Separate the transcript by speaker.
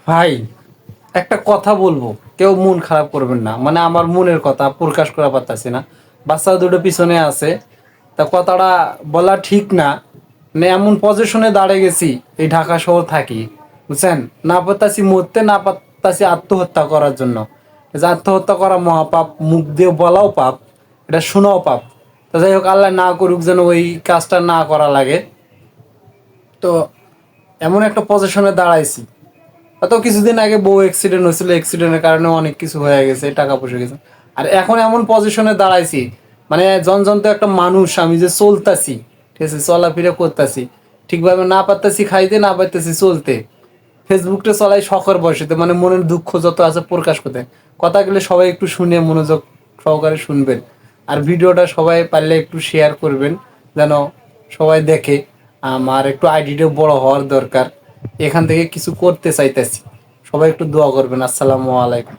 Speaker 1: ভাই, একটা কথা বলবো, কেউ মন খারাপ করবেন না। মানে আমার মনের কথা প্রকাশ করা পারতাছি না। বাচ্চা দুটো পিছনে আছে, তা কথাটা বলা ঠিক না। মানে এমন পজিশনে দাঁড়িয়ে গেছি, এই ঢাকা শহর থাকি, বুঝছেন? না পারতাছি মরতে, না পারতাছি আত্মহত্যা করার জন্য। এই যে আত্মহত্যা করা মহাপাপ, মুখ দিয়ে বলাও পাপ, এটা শোনাও পাপ। তো যাই হোক, আল্লাহ না করুক যেন ওই কাজটা না করা লাগে। তো এমন একটা পজিশনে দাঁড়াইছি। তো কিছুদিন আগে বউ অ্যাক্সিডেন্ট হয়েছিল, অ্যাক্সিডেন্টের কারণে অনেক কিছু হয়ে গেছে, টাকা পয়সা গেছে। আর এখন এমন পজিশনে দাঁড়াইছি, মানে জনজন তো একটা মানুষ, আমি যে চলতাছি, ঠিক আছে, চলাফেরা করতেছি ঠিকভাবে, না পারতেছি খাইতে, না পারতেছি চলতে। ফেসবুকটা চলাই শখের বয়সেতে, মানে মনের দুঃখ যত আছে প্রকাশ করতে। কথাগুলো সবাই একটু শুনে মনোযোগ সহকারে শুনবেন। আর ভিডিওটা সবাই পারলে একটু শেয়ার করবেন, যেন সবাই দেখে। আমার একটু আইডিটাও বড় হওয়ার দরকার, এখান থেকে কিছু করতে চাইতেছি। সবাই একটু দোয়া করবেন। আসসালামু আলাইকুম।